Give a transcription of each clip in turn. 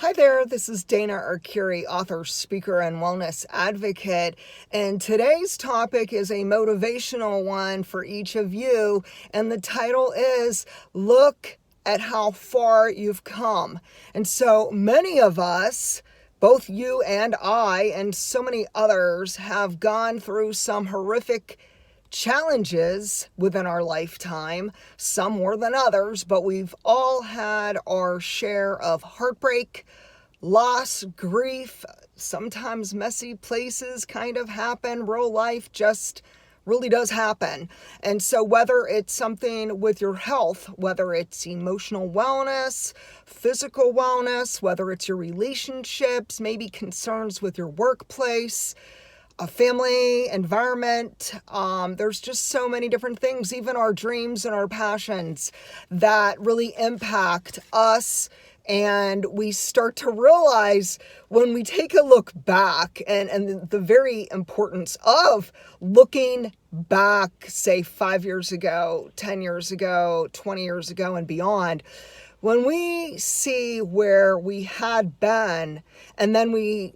Hi there, this is Dana Arcuri, author, speaker, and wellness advocate. And today's topic is a motivational one for each of you. And the title is Look at How Far You've Come. And so many of us, both you and I, and so many others, have gone through some horrific challenges within our lifetime, some more than others, but we've all had our share of heartbreak, loss, grief, sometimes messy places kind of happen. Real life just really does happen. And so whether it's something with your health, whether it's emotional wellness, physical wellness, whether it's your relationships, maybe concerns with your workplace, a family, environment, there's just so many different things, even our dreams and our passions that really impact us. And we start to realize when we take a look back and the very importance of looking back, say 5 years ago, 10 years ago, 20 years ago and beyond, when we see where we had been and then we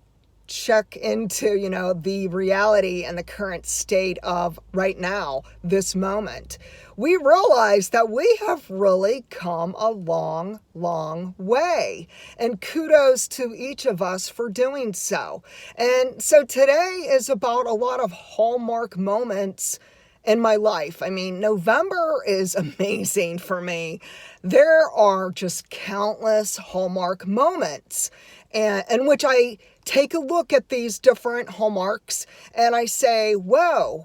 check into, the reality and the current state of right now, this moment, we realize that we have really come a long, long way. And kudos to each of us for doing so. And so today is about a lot of Hallmark moments in my life. I mean, November is amazing for me. There are just countless Hallmark moments in which I take a look at these different hallmarks and I say, whoa,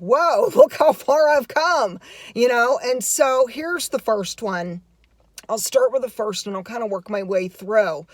look how far I've come, And so here's the first one. I'll start with the first and I'll kind of work my way through.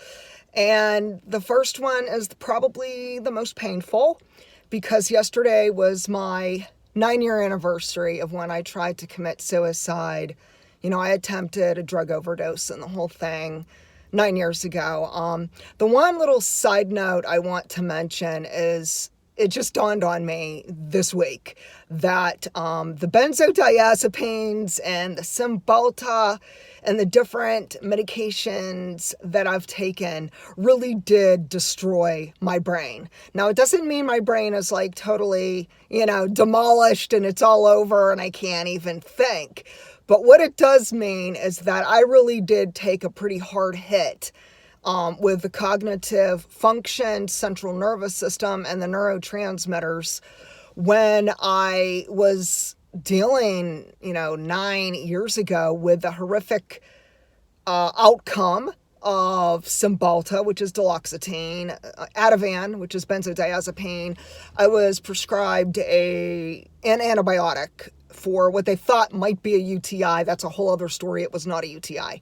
And the first one is probably the most painful because yesterday was my 9-year anniversary of when I tried to commit suicide. I attempted a drug overdose and the whole thing 9 years ago. The one little side note I want to mention is it just dawned on me this week that the benzodiazepines and the Cymbalta and the different medications that I've taken really did destroy my brain. Now, it doesn't mean my brain is like totally, demolished and it's all over and I can't even think. But what it does mean is that I really did take a pretty hard hit with the cognitive function, central nervous system, and the neurotransmitters when I was dealing, 9 years ago with the horrific outcome of Cymbalta, which is duloxetine, Ativan, which is benzodiazepine. I was prescribed an antibiotic for what they thought might be a UTI. That's a whole other story. It was not a UTI.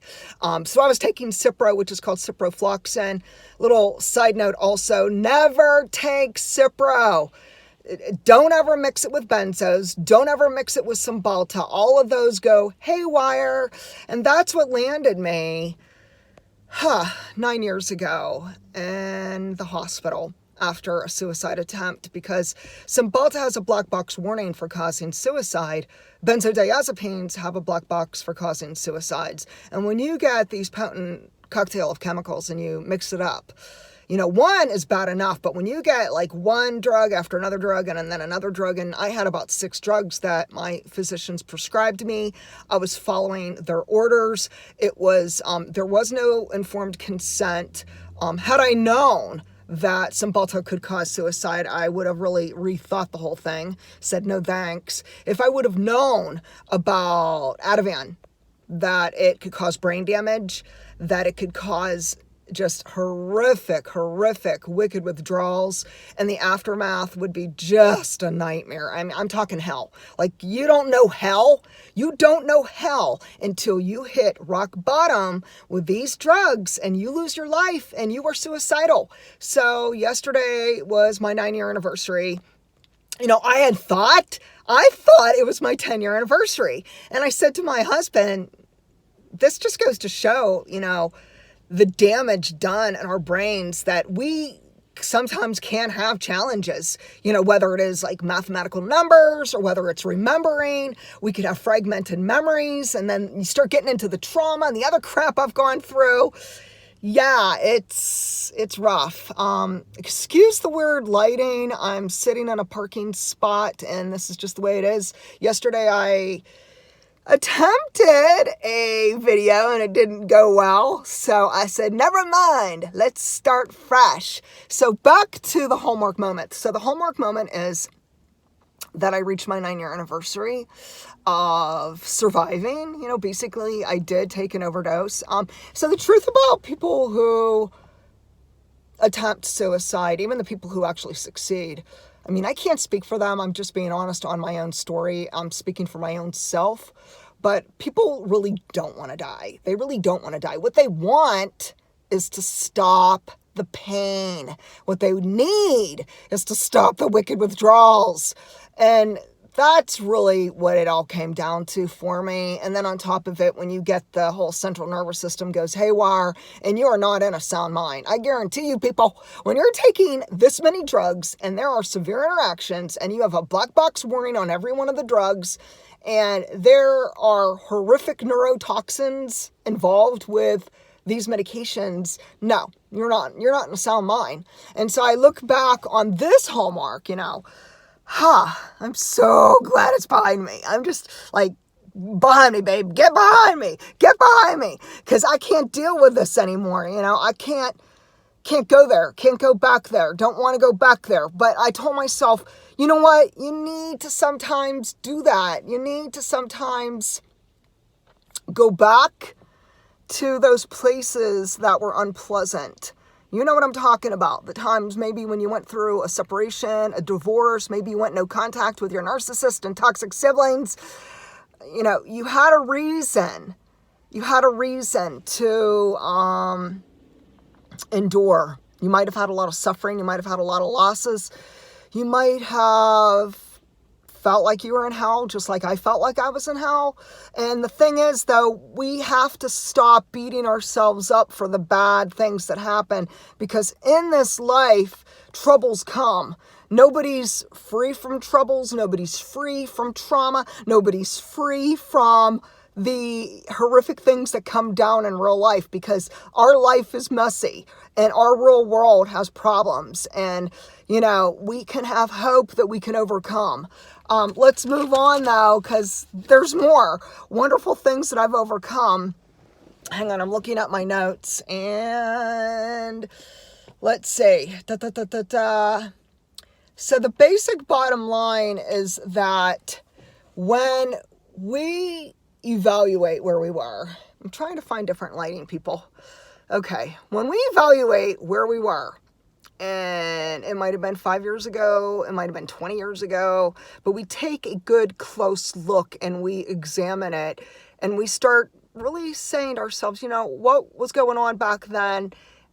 So I was taking Cipro, which is called ciprofloxacin. Little side note also, never take Cipro. Don't ever mix it with benzos. Don't ever mix it with Cymbalta. All of those go haywire. And that's what landed me 9 years ago in the hospital after a suicide attempt because Cymbalta has a black box warning for causing suicide. Benzodiazepines have a black box for causing suicides. And when you get these potent cocktail of chemicals and you mix it up, one is bad enough, but when you get like one drug after another drug and then another drug, and I had about 6 drugs that my physicians prescribed me, I was following their orders. It was, there was no informed consent. Had I known that Cymbalta could cause suicide, I would have really rethought the whole thing, said no thanks. If I would have known about Ativan, that it could cause brain damage, that it could cause just horrific, wicked withdrawals, and the aftermath would be just a nightmare. I mean, I'm talking hell. Like, you don't know hell. You don't know hell until you hit rock bottom with these drugs and you lose your life and you are suicidal. So yesterday was my 9-year anniversary. I thought it was my 10-year anniversary. And I said to my husband, this just goes to show, the damage done in our brains that we sometimes can have challenges, whether it is like mathematical numbers or whether it's remembering. We could have fragmented memories and then you start getting into the trauma and the other crap I've gone through. Yeah, it's it's rough. Excuse the weird lighting. I'm sitting in a parking spot, and this is just the way it is. Yesterday, I attempted a video and it didn't go well, so I said, never mind, let's start fresh. So back to the Hallmark moment. So the Hallmark moment is that I reached my 9-year anniversary of surviving. Basically I did take an overdose. So the truth about people who attempt suicide, even the people who actually succeed, I can't speak for them. I'm just being honest on my own story. I'm speaking for my own self. But people really don't want to die. They really don't want to die. What they want is to stop the pain. What they need is to stop the wicked withdrawals. And that's really what it all came down to for me. And then on top of it, when you get the whole central nervous system goes haywire and you are not in a sound mind, I guarantee you people, when you're taking this many drugs and there are severe interactions and you have a black box warning on every one of the drugs and there are horrific neurotoxins involved with these medications, no, you're not in a sound mind. And so I look back on this Hallmark, I'm so glad it's behind me. I'm just like, behind me, babe. Get behind me. Get behind me. Because I can't deal with this anymore. I can't go there. Can't go back there. Don't want to go back there. But I told myself, you know what? You need to sometimes do that. You need to sometimes go back to those places that were unpleasant. You know what I'm talking about. The times maybe when you went through a separation, a divorce, maybe you went no contact with your narcissist and toxic siblings. You had a reason. You had a reason to endure. You might have had a lot of suffering. You might have had a lot of losses. You might have felt like you were in hell, just like I felt like I was in hell. And the thing is, though, we have to stop beating ourselves up for the bad things that happen, because in this life, troubles come. Nobody's free from troubles. Nobody's free from trauma. Nobody's free from the horrific things that come down in real life, because our life is messy and our real world has problems. And, we can have hope that we can overcome. Let's move on though, because there's more wonderful things that I've overcome. Hang on, I'm looking at my notes and let's see. So the basic bottom line is that when we evaluate where we were, I'm trying to find different lighting, people. Okay, when we evaluate where we were, and it might have been 5 years ago, it might have been 20 years ago, but we take a good close look and we examine it and we start really saying to ourselves, what was going on back then?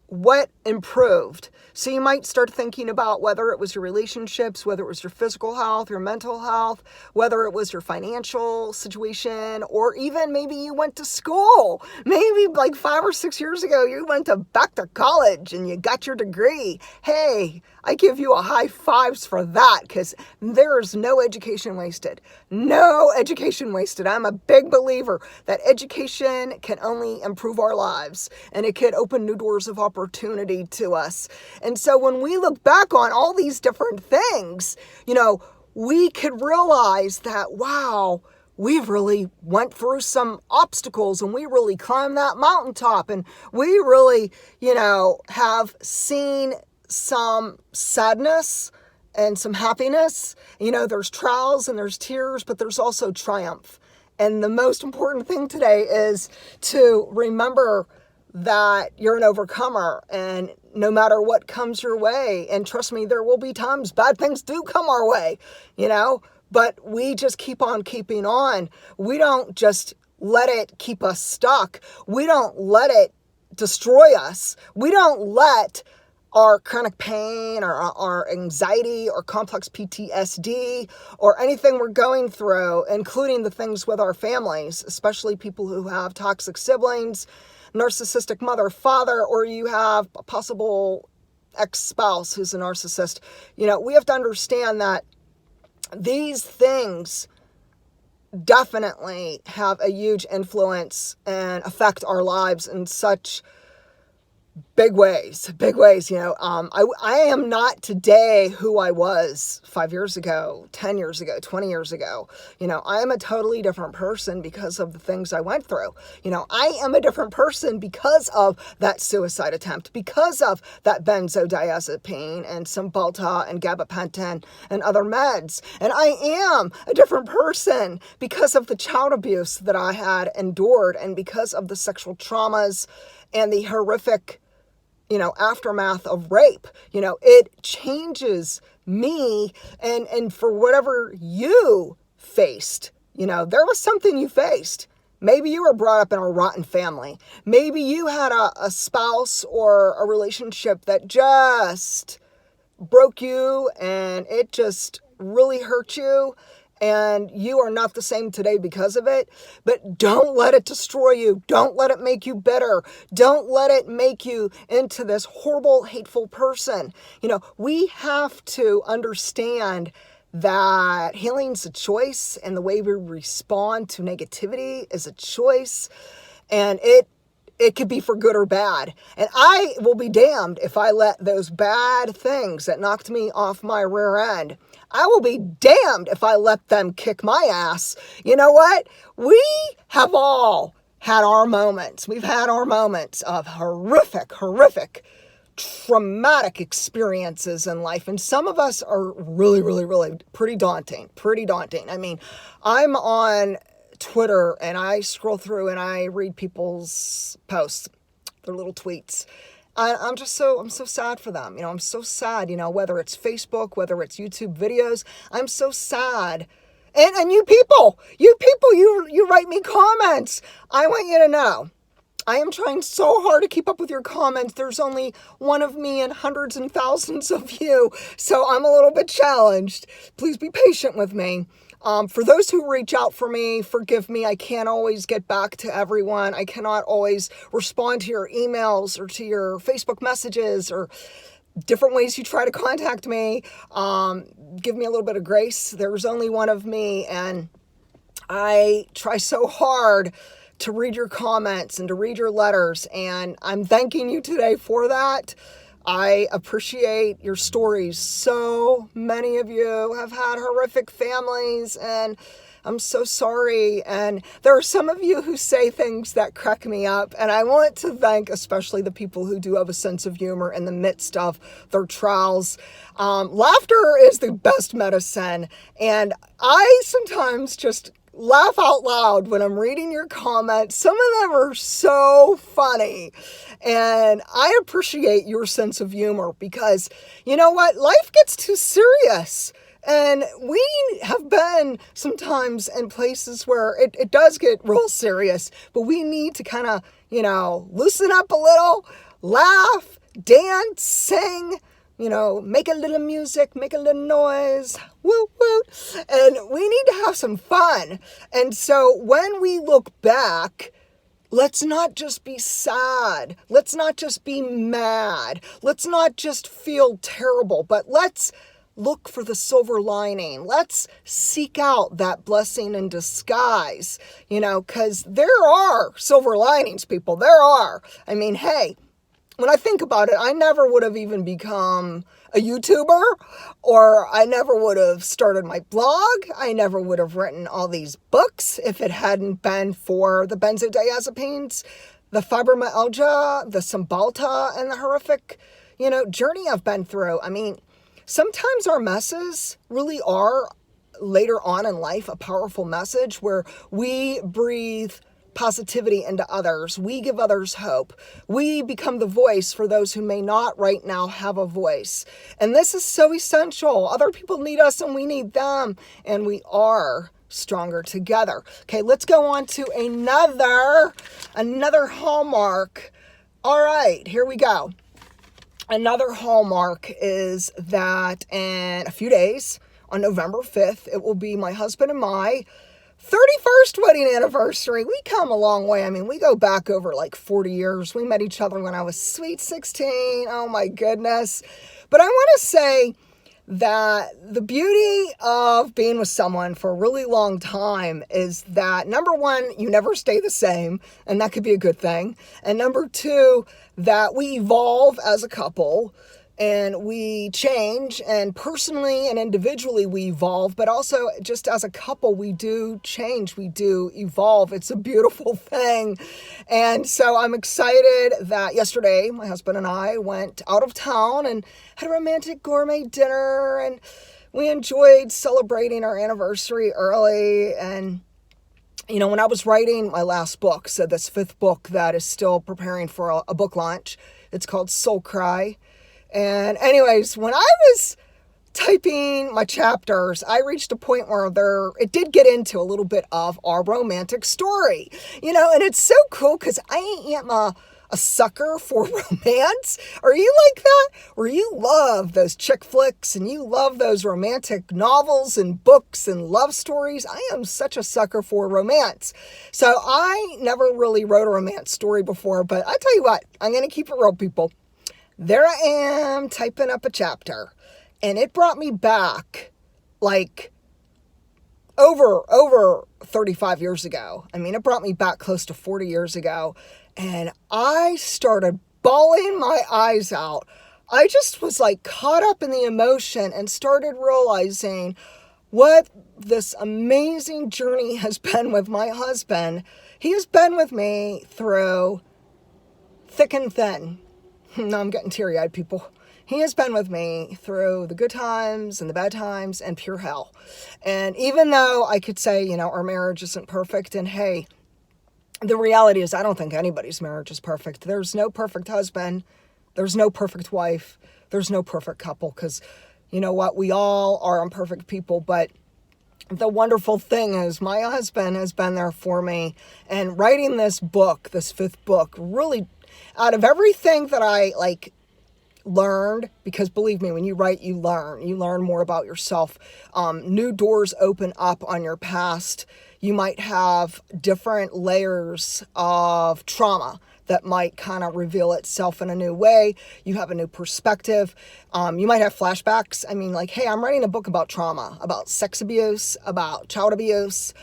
What improved? So you might start thinking about whether it was your relationships, whether it was your physical health, your mental health, whether it was your financial situation, or even maybe you went to school. Maybe like 5 or 6 years ago, you went back to college and you got your degree. Hey, I give you a high fives for that, because there is no education wasted. No education wasted. I'm a big believer that education can only improve our lives and it can open new doors of opportunity to us. And so when we look back on all these different things, we could realize that, wow, we've really went through some obstacles and we really climbed that mountaintop and we really, have seen some sadness and some happiness. There's trials and there's tears, but there's also triumph. And the most important thing today is to remember that you're an overcomer, and no matter what comes your way, and trust me, there will be times bad things do come our way, but we just keep on keeping on. We don't just let it keep us stuck. We don't let it destroy us. We don't let our chronic pain or our anxiety or complex PTSD or anything we're going through, including the things with our families, especially people who have toxic siblings, narcissistic mother, father, or you have a possible ex-spouse who's a narcissist. We have to understand that these things definitely have a huge influence and affect our lives in such Big ways, big ways. I am not today who I was 5 years ago, 10 years ago, 20 years ago. I am a totally different person because of the things I went through. I am a different person because of that suicide attempt, because of that benzodiazepine and Cymbalta and gabapentin and other meds. And I am a different person because of the child abuse that I had endured and because of the sexual traumas and the horrific aftermath of rape. It changes me, and for whatever you faced, there was something you faced. Maybe you were brought up in a rotten family. Maybe you had a spouse or a relationship that just broke you and it just really hurt you. And you are not the same today because of it. But don't let it destroy you. Don't let it make you bitter. Don't let it make you into this horrible, hateful person. We have to understand that healing's a choice, and the way we respond to negativity is a choice. And it could be for good or bad. And I will be damned if I let those bad things that knocked me off my rear end, I will be damned if I let them kick my ass. You know what? We have all had our moments. We've had our moments of horrific, traumatic experiences in life. And some of us are really, really, really pretty daunting. I mean, I'm on Twitter and I scroll through and I read people's posts, their little tweets. I'm so sad for them. I'm so sad, whether it's Facebook, whether it's YouTube videos, I'm so sad. And you people, you write me comments. I want you to know, I am trying so hard to keep up with your comments. There's only one of me and hundreds and thousands of you. So I'm a little bit challenged. Please be patient with me. For those who reach out for me, forgive me. I can't always get back to everyone. I cannot always respond to your emails or to your Facebook messages or different ways you try to contact me. Give me a little bit of grace. There's only one of me, and I try so hard to read your comments and to read your letters, and I'm thanking you today for that. I appreciate your stories. So many of you have had horrific families, and I'm so sorry. And there are some of you who say things that crack me up, and I want to thank especially the people who do have a sense of humor in the midst of their trials. Laughter is the best medicine, and I sometimes just laugh out loud when I'm reading your comments. Some of them are so funny, and I appreciate your sense of humor because you know what? Life gets too serious, and we have been sometimes in places where it does get real serious, but we need to kind of, loosen up a little, laugh, dance, sing, make a little music, make a little noise, woo, woo. And we need to have some fun. And so when we look back, let's not just be sad. Let's not just be mad. Let's not just feel terrible, but let's look for the silver lining. Let's seek out that blessing in disguise, because there are silver linings, people. There are. I mean, hey, when I think about it, I never would have even become a YouTuber, or I never would have started my blog. I never would have written all these books if it hadn't been for the benzodiazepines, the fibromyalgia, the Cymbalta, and the horrific, journey I've been through. I mean, sometimes our messes really are, later on in life, a powerful message where we breathe positivity into others. We give others hope. We become the voice for those who may not right now have a voice. And this is so essential. Other people need us and we need them. And we are stronger together. Okay, let's go on to another hallmark. All right, here we go. Another hallmark is that in a few days, on November 5th, it will be my husband and my 31st wedding anniversary. We come a long way. I mean, we go back over like 40 years. We met each other when I was sweet 16. Oh my goodness. But I want to say that the beauty of being with someone for a really long time is that, number one, you never stay the same, and that could be a good thing. And number two, that we evolve as a couple and we change, and personally and individually we evolve, but also just as a couple we do change, we do evolve. It's a beautiful thing. And so I'm excited that yesterday my husband and I went out of town and had a romantic gourmet dinner, and we enjoyed celebrating our anniversary early. And when I was writing my last book, so this fifth book that is still preparing for a book launch, it's called Soul Cry. And anyways, when I was typing my chapters, I reached a point where it did get into a little bit of our romantic story, and it's so cool because I am a sucker for romance. Are you like that? Or you love those chick flicks and you love those romantic novels and books and love stories? I am such a sucker for romance. So I never really wrote a romance story before, but I tell you what, I'm going to keep it real, people. There I am typing up a chapter, and it brought me back like over 35 years ago. I mean, it brought me back close to 40 years ago, and I started bawling my eyes out. I just was like caught up in the emotion and started realizing what this amazing journey has been with my husband. He has been with me through thick and thin. No, I'm getting teary-eyed, people. He has been with me through the good times and the bad times and pure hell. And even though I could say, our marriage isn't perfect, and hey, the reality is I don't think anybody's marriage is perfect. There's no perfect husband. There's no perfect wife. There's no perfect couple, because you know what? We all are imperfect people, but the wonderful thing is my husband has been there for me. And writing this book, this fifth book, really, out of everything that I learned, because believe me, when you write, you learn more about yourself. New doors open up on your past. You might have different layers of trauma that might kind of reveal itself in a new way. You have a new perspective. You might have flashbacks. I mean, hey, I'm writing a book about trauma, about sex abuse, about child abuse,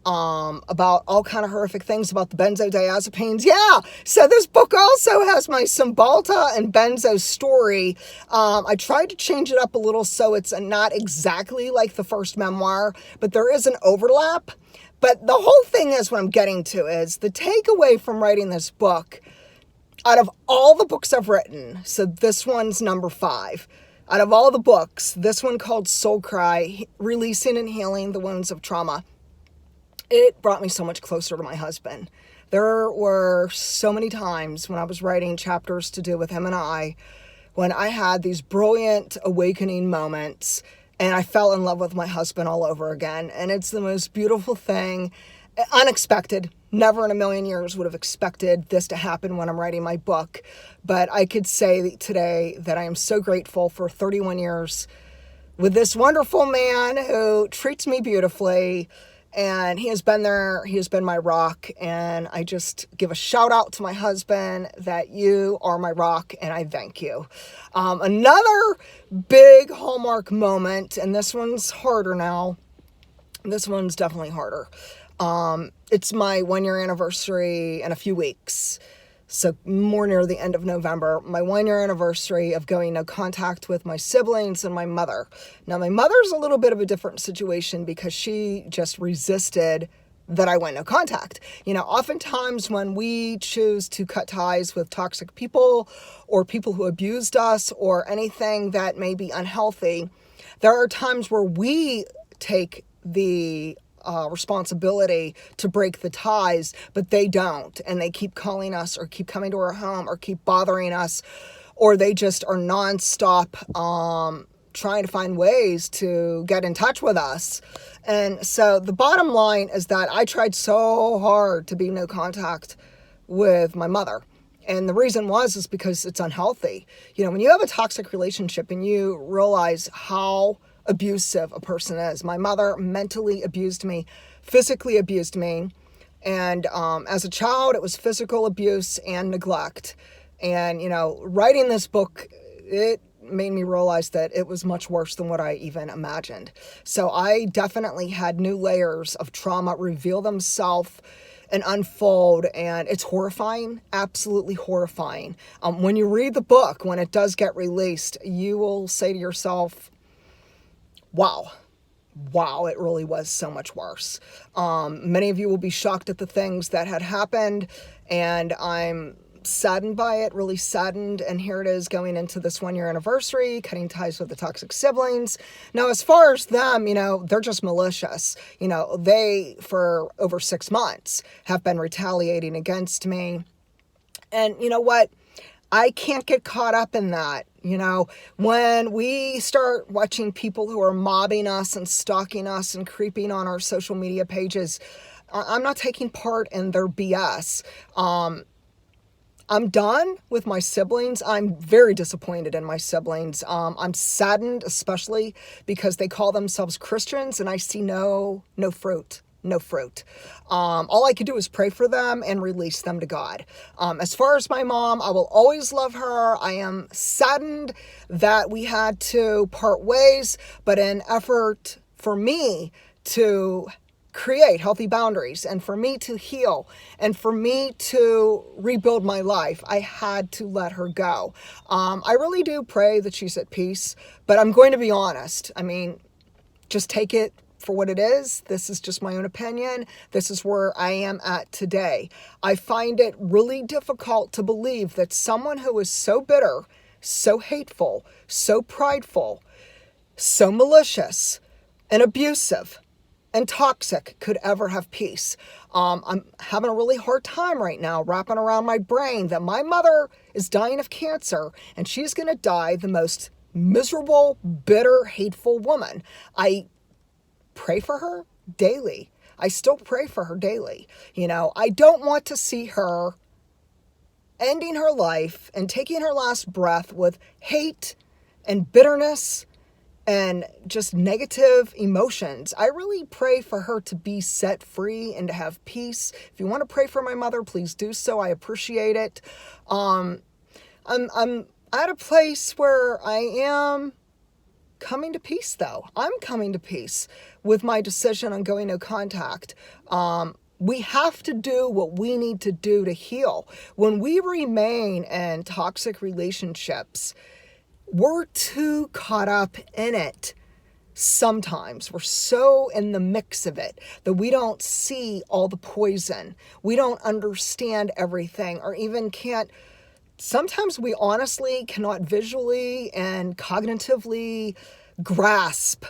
about all kind of horrific things, about the benzodiazepines. Yeah. So this book also has my Cymbalta and benzo story. I tried to change it up a little so it's not exactly like the first memoir, but there is an overlap. But the whole thing is, what I'm getting to is the takeaway from writing this book, out of all the books I've written, so this one's number 5. Out of all the books, this one called Soul Cry, Releasing and Healing the Wounds of Trauma, it brought me so much closer to my husband. There were so many times when I was writing chapters to do with him and I, when I had these brilliant awakening moments and I fell in love with my husband all over again. And it's the most beautiful thing, unexpected. Never in a million years would have expected this to happen when I'm writing my book. But I could say today that I am so grateful for 31 years with this wonderful man who treats me beautifully. And he has been there. He has been my rock. And I just give a shout out to my husband that you are my rock, and I thank you. Another big Hallmark moment, and this one's harder now. This one's definitely harder. It's my 1-year anniversary in a few weeks. So more near the end of November, my 1-year anniversary of going no contact with my siblings and my mother. Now, my mother's a little bit of a different situation because she just resisted that I went no contact. Oftentimes when we choose to cut ties with toxic people or people who abused us or anything that may be unhealthy, there are times where we take the responsibility to break the ties, but they don't, and they keep calling us or keep coming to our home or keep bothering us, or they just are nonstop trying to find ways to get in touch with us. And so the bottom line is that I tried so hard to be no contact with my mother. And the reason is because it's unhealthy. When you have a toxic relationship and you realize how abusive a person is. My mother mentally abused me, physically abused me. And as a child, it was physical abuse and neglect. And, writing this book, it made me realize that it was much worse than what I even imagined. So I definitely had new layers of trauma reveal themselves and unfold, and it's horrifying, absolutely horrifying. When you read the book, when it does get released, you will say to yourself, wow, it really was so much worse. Many of you will be shocked at the things that had happened, and I'm saddened by it, really saddened. And here it is going into this 1-year anniversary, cutting ties with the toxic siblings. Now, as far as them, they're just malicious. They, for over 6 months, have been retaliating against me. And you know what? I can't get caught up in that. When we start watching people who are mobbing us and stalking us and creeping on our social media pages, I'm not taking part in their BS. I'm done with my siblings. I'm very disappointed in my siblings. I'm saddened, especially because they call themselves Christians and I see no fruit. No fruit. All I could do is pray for them and release them to God. As far as my mom, I will always love her. I am saddened that we had to part ways, but in effort for me to create healthy boundaries and for me to heal and for me to rebuild my life, I had to let her go. I really do pray that she's at peace, but I'm going to be honest. Just take it for what it is. This is just my own opinion. This is where I am at today. I find it really difficult to believe that someone who is so bitter, so hateful, so prideful, so malicious and abusive and toxic could ever have peace. I'm having a really hard time right now wrapping around my brain that my mother is dying of cancer and she's going to die the most miserable, bitter, hateful woman. I pray for her daily. I still pray for her daily. I don't want to see her ending her life and taking her last breath with hate and bitterness and just negative emotions. I really pray for her to be set free and to have peace. If you want to pray for my mother, please do so. I appreciate it. I'm at a place where I am coming to peace, though. I'm coming to peace with my decision on going no contact. We have to do what we need to do to heal. When we remain in toxic relationships, we're too caught up in it. Sometimes we're so in the mix of it that we don't see all the poison. We don't understand everything, or even can't. Sometimes we honestly cannot visually and cognitively grasp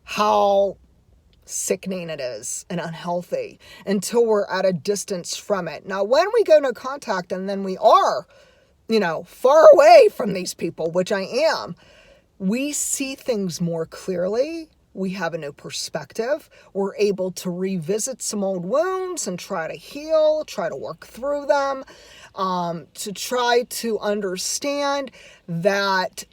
how sickening it is and unhealthy until we're at a distance from it. Now, when we go no contact and then we are, far away from these people, which I am, we see things more clearly. We have a new perspective. We're able to revisit some old wounds and try to heal, try to work through them, to try to understand that,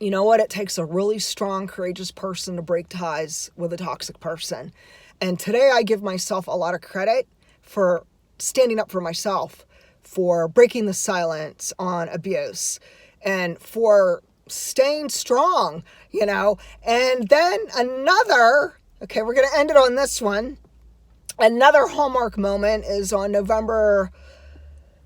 it takes a really strong, courageous person to break ties with a toxic person. And today I give myself a lot of credit for standing up for myself, for breaking the silence on abuse, and for staying strong, And then we're going to end it on this one. Another Hallmark moment is on November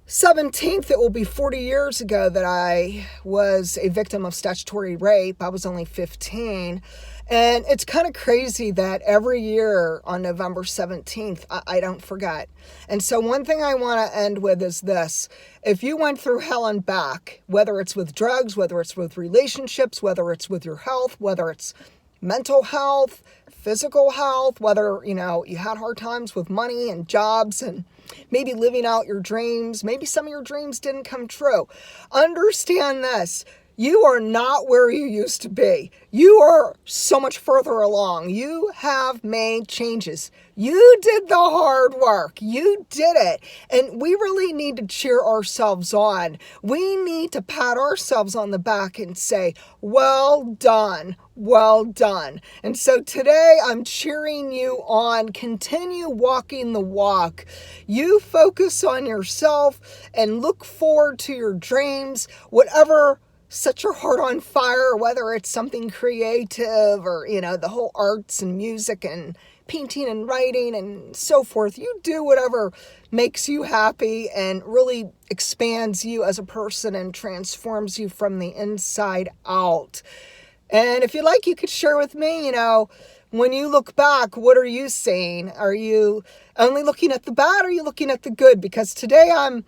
17th. It will be 40 years ago that I was a victim of statutory rape. I was only 15. And it's kind of crazy that every year on November 17th, I don't forget. And so one thing I want to end with is this. If you went through hell and back, whether it's with drugs, whether it's with relationships, whether it's with your health, whether it's mental health, physical health, whether, you had hard times with money and jobs and maybe living out your dreams, maybe some of your dreams didn't come true. Understand this. You are not where you used to be. You are so much further along. You have made changes. You did the hard work. You did it. And we really need to cheer ourselves on. We need to pat ourselves on the back and say, well done. Well done. And so today I'm cheering you on. Continue walking the walk. You focus on yourself and look forward to your dreams, whatever set your heart on fire, whether it's something creative or, the whole arts and music and painting and writing and so forth. You do whatever makes you happy and really expands you as a person and transforms you from the inside out. And if you like, you could share with me, when you look back, what are you seeing? Are you only looking at the bad or are you looking at the good? Because today I'm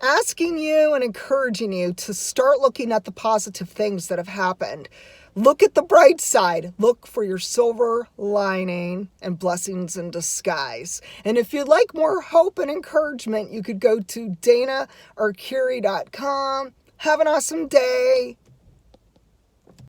asking you and encouraging you to start looking at the positive things that have happened. Look at the bright side. Look for your silver lining and blessings in disguise. And if you'd like more hope and encouragement, you could go to DanaArcuri.com. Have an awesome day.